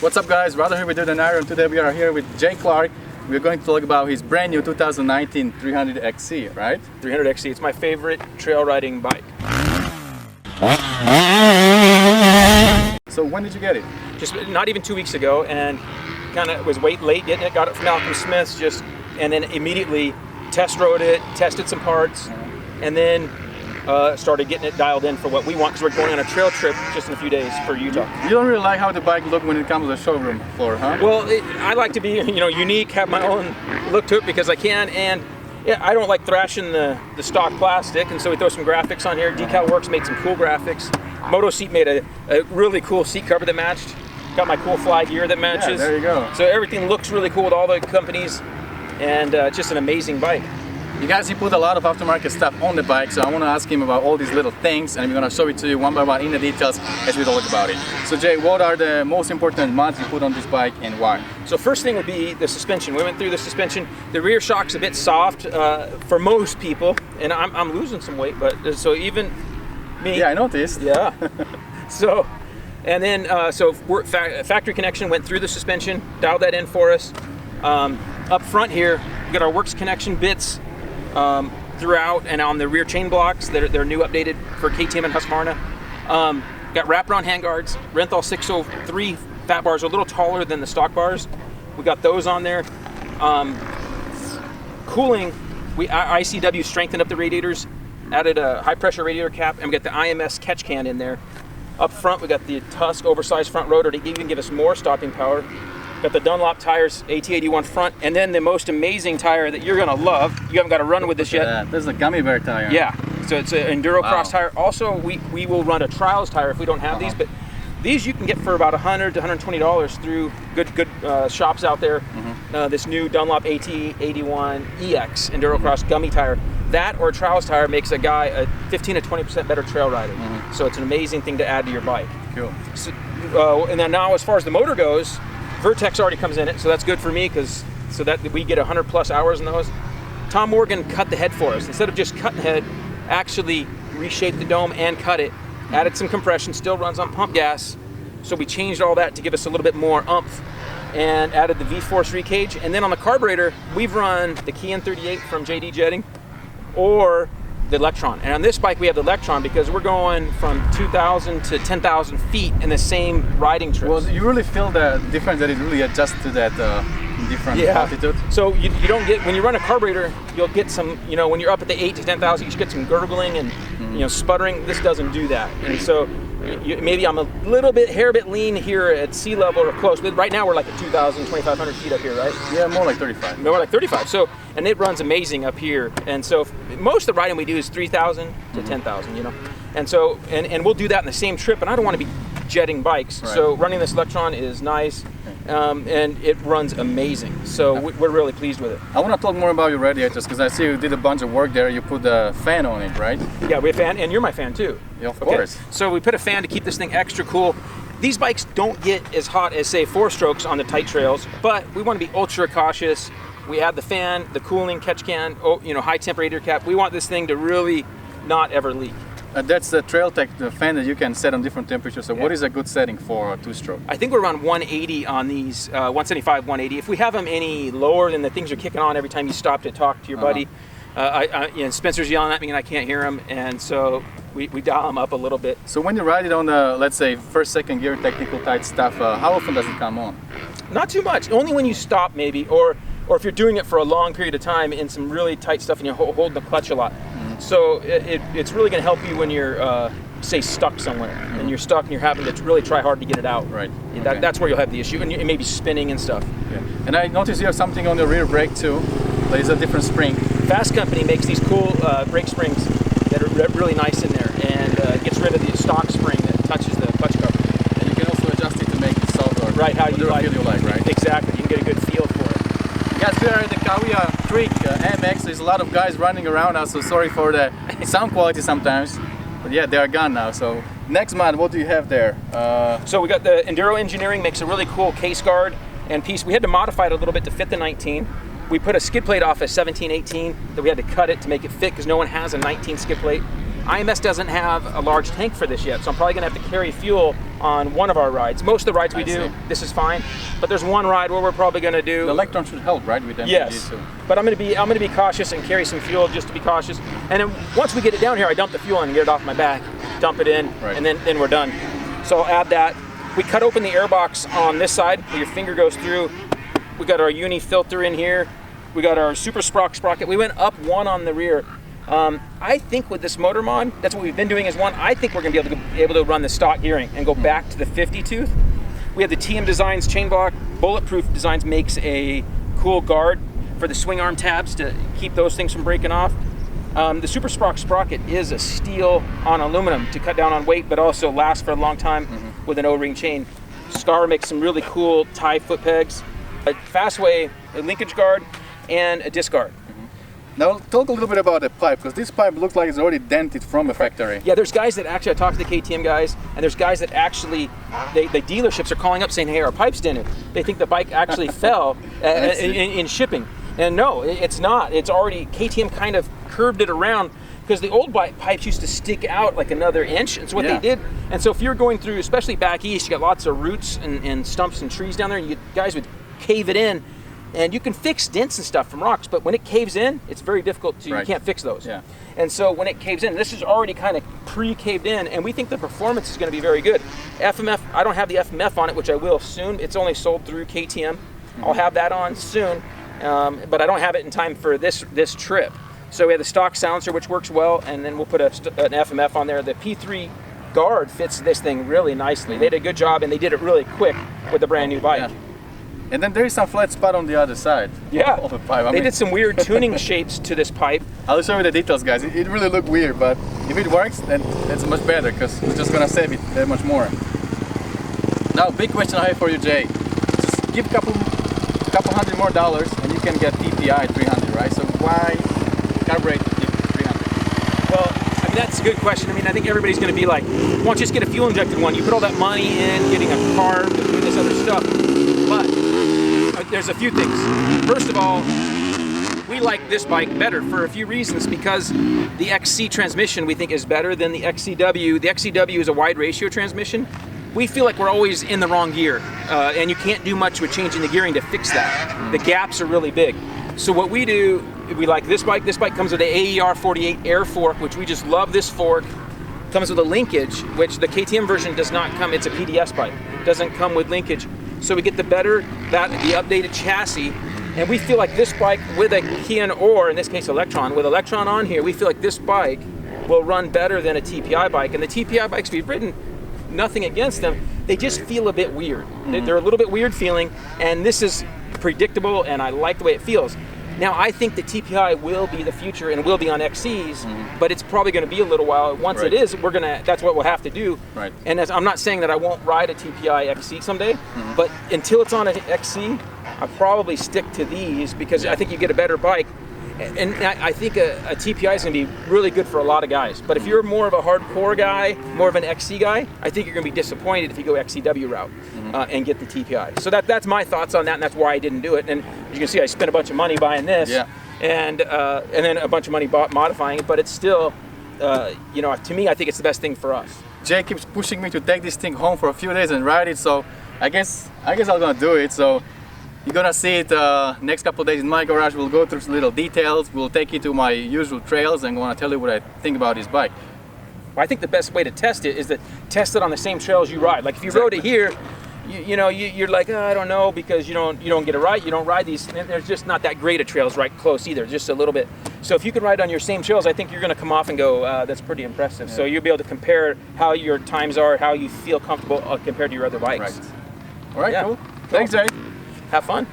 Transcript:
What's up guys, Rather here with Dude and Iron. Today we are here with Jay Clark. We're going to talk about his brand new 2019 300 XC, right? 300 XC, it's my favorite trail riding bike. So when did you get it? Just not even 2 weeks ago, and kind of was late getting it. Got it from Malcolm Smith's, and then immediately test rode it, tested some parts, and then started getting it dialed in for what we want, because we're going on a trail trip just in a few days for Utah. You don't really like how the bike looks when it comes to the showroom floor, huh? Well, I like to be, unique, have my own look to it because I can, and yeah, I don't like thrashing the stock plastic, and so we throw some graphics on here. Decal Works made some cool graphics. Moto Seat made a really cool seat cover that matched. Got my cool fly gear that matches. Yeah, there you go. So everything looks really cool with all the companies, and just an amazing bike. You guys, he put a lot of aftermarket stuff on the bike, so I want to ask him about all these little things, and we're going to show it to you one by one in the details as we talk about it. So Jay, what are the most important mods you put on this bike and why? So first thing would be the suspension. We went through the suspension. The rear shock's a bit soft for most people, and I'm losing some weight, but so even me. Yeah, I noticed. Yeah. So, and then factory connection went through the suspension, dialed that in for us. Up front here, we got our Works connection bits throughout, and on the rear chain blocks, they're new, updated for KTM and Husqvarna. Got wraparound handguards. Renthal 603 fat bars are a little taller than the stock bars. We got those on there. Cooling, ICW strengthened up the radiators, added a high pressure radiator cap, and we got the IMS catch can in there. Up front, we got the Tusk oversized front rotor to even give us more stopping power. Got the Dunlop tires, AT81 front, and then the most amazing tire that you're gonna love. You haven't got to run with this yet. This is a gummy bear tire. Yeah, so it's an Enduro Cross tire. Also, we will run a trials tire if we don't have these, but these you can get for about $100 to $120 through good shops out there. This new Dunlop AT81 EX Enduro Cross gummy tire. That or a trials tire makes a guy a 15 to 20% better trail rider. So it's an amazing thing to add to your bike. Cool. So, and then now, as far as the motor goes, Vertex already comes in it, so that's good for me so that we get 100 plus hours in those. Tom Morgan cut the head for us. Instead of just cutting the head, actually reshaped the dome and cut it, added some compression, still runs on pump gas. So we changed all that to give us a little bit more oomph, and added the V-Force recage. And then on the carburetor, we've run the Key N38 from JD Jetting or the Electron. And on this bike, we have the Electron because we're going from 2,000 to 10,000 feet in the same riding trip. Well, you really feel the difference that it really adjusts to that different altitude. So you don't get, when you run a carburetor, you'll get some, when you're up at the 8 to 10,000, you should get some gurgling and sputtering. This doesn't do that. And so maybe I'm a hair bit lean here at sea level or close, but right now we're like at 2,000, 2,500 feet up here, right? Yeah, more like 35. More like 35. So, and it runs amazing up here. And so most of the riding we do is 3,000 to 10,000, And so, and we'll do that in the same trip, and I don't want to be jetting bikes. Right. So running this Electron is nice, and it runs amazing. So we're really pleased with it. I want to talk more about your radiators, because I see you did a bunch of work there. You put the fan on it, right? Yeah, we have a fan, and you're my fan too. Yeah, of course. So we put a fan to keep this thing extra cool. These bikes don't get as hot as, say, 4-strokes on the tight trails, but we want to be ultra cautious. We add the fan, the cooling catch can, high temp radiator cap. We want this thing to really not ever leak. That's the Trail Tech, the fan that you can set on different temperatures. So what is a good setting for a 2-stroke? I think we're around 180 on these, 175, 180. If we have them any lower, then the things are kicking on every time you stop to talk to your buddy. Spencer's yelling at me and I can't hear him, and so we dial them up a little bit. So when you ride it on the, let's say, first, second gear technical tight stuff, how often does it come on? Not too much. Only when you stop, maybe, or if you're doing it for a long period of time in some really tight stuff and you're holding the clutch a lot. So it's really going to help you when you're, say, stuck somewhere, and you're stuck and you're having to really try hard to get it out. Right. That's where you'll have the issue, and it may be spinning and stuff. Yeah. And I noticed you have something on the rear brake too, but it's a different spring. Fast Company makes these cool brake springs that are really nice in there, and gets rid of the stock spring that touches the clutch cover. And you can also adjust it to make it soft or right, how you like. Feel you like, right? Exactly. You can get a good feel for it. Guys, we are at the Kawia Creek MX. There's a lot of guys running around now, so sorry for the sound quality sometimes. But yeah, they are gone now. So next mod, what do you have there? So we got the Enduro Engineering makes a really cool case guard and piece. We had to modify it a little bit to fit the 19. We put a skid plate off a 17, 18 that we had to cut it to make it fit because no one has a 19 skid plate. IMS doesn't have a large tank for this yet, so I'm probably gonna have to carry fuel on one of our rides. Most of the rides we do, this is fine, but there's one ride where we're probably gonna do. The Electron should help, right, with MPG? Yes, too. but I'm gonna be cautious and carry some fuel just to be cautious. And then once we get it down here, I dump the fuel in and get it off my back, dump it in, and then we're done. So I'll add that. We cut open the air box on this side where your finger goes through. We got our uni filter in here. We got our super sprocket. We went up one on the rear. I think with this motor mod, that's what we've been doing is one. I think we're gonna be able to run the stock gearing and go back to the 50 tooth. We have the TM Designs chain block. Bulletproof Designs makes a cool guard for the swing arm tabs to keep those things from breaking off. The super sprocket is a steel on aluminum to cut down on weight, but also last for a long time with an O-ring chain. Scar makes some really cool tie foot pegs. A Fastway, a linkage guard, and a disc guard. Now talk a little bit about the pipe, because this pipe looks like it's already dented from the factory. Yeah, there's guys that actually, I talked to the KTM guys, and there's guys that actually, the dealerships are calling up saying, hey, our pipe's dented. They think the bike actually fell in shipping. And no, it's not. It's already, KTM kind of curved it around, because the old pipes used to stick out like another inch, and so what they did, and so if you're going through, especially back east, you got lots of roots and stumps and trees down there, and you guys would cave it in. And you can fix dents and stuff from rocks, but when it caves in, it's very difficult to, you can't fix those. Yeah. And so when it caves in, this is already kind of pre-caved in, and we think the performance is gonna be very good. FMF, I don't have the FMF on it, which I will soon. It's only sold through KTM. I'll have that on soon, but I don't have it in time for this trip. So we have the stock silencer, which works well, and then we'll put an FMF on there. The P3 guard fits this thing really nicely. They did a good job, and they did it really quick with the brand new bike. Yeah. And then there is some flat spot on the other side of the pipe. They did some weird tuning shapes to this pipe. I'll show you the details, guys. It really looked weird, but if it works, then it's much better, because it's just gonna save it that much more. Now, big question I have for you, Jay. Just give a couple $100 more, and you can get TPI 300, right? So why carbureted 300? Well, I mean, that's a good question. I mean, I think everybody's gonna be like, why don't you just get a fuel injected one? You put all that money in getting a carb, doing this other stuff. But there's a few things. First of all, we like this bike better for a few reasons, because the XC transmission we think is better than the XC-W. The XC-W is a wide ratio transmission. We feel like we're always in the wrong gear, and you can't do much with changing the gearing to fix that. The gaps are really big. So what we do, we like this bike. This bike comes with an AER 48 air fork, which we just love this fork. Comes with a linkage, which the KTM version does not come. It's a PDS bike. It doesn't come with linkage. So we get the updated chassis, and we feel like this bike with a Kian, or in this case Electron, with Electron on here, we feel like this bike will run better than a TPI bike. And the TPI bikes we've ridden, nothing against them, they just feel a bit weird. They're a little bit weird feeling, and this is predictable, and I like the way it feels. Now, I think the TPI will be the future and will be on XCs, but it's probably going to be a little while. Once it is, that's what we'll have to do. Right. And I'm not saying that I won't ride a TPI XC someday, but until it's on an XC, I'll probably stick to these, because I think you get a better bike. And I think a TPI is going to be really good for a lot of guys. But if you're more of a hardcore guy, more of an XC guy, I think you're going to be disappointed if you go XC-W route and get the TPI. So that's my thoughts on that, and that's why I didn't do it. And you can see I spent a bunch of money buying this, and then a bunch of money modifying it. But it's still, to me, I think it's the best thing for us. Jay keeps pushing me to take this thing home for a few days and ride it. So I guess I'm gonna do it. So you're gonna see it next couple of days in my garage. We'll go through some little details. We'll take you to my usual trails, and want to tell you what I think about this bike. Well, I think the best way to test it is to test it on the same trails you ride. Like if you rode it here, you're like, oh, I don't know, because you don't get it right. You don't ride these. There's just not that great of trails right close either, just a little bit. So if you can ride on your same trails, I think you're going to come off and go, that's pretty impressive. Yeah. So you'll be able to compare how your times are, how you feel comfortable compared to your other bikes. Right. All right, cool. Thanks, Jay. Have fun.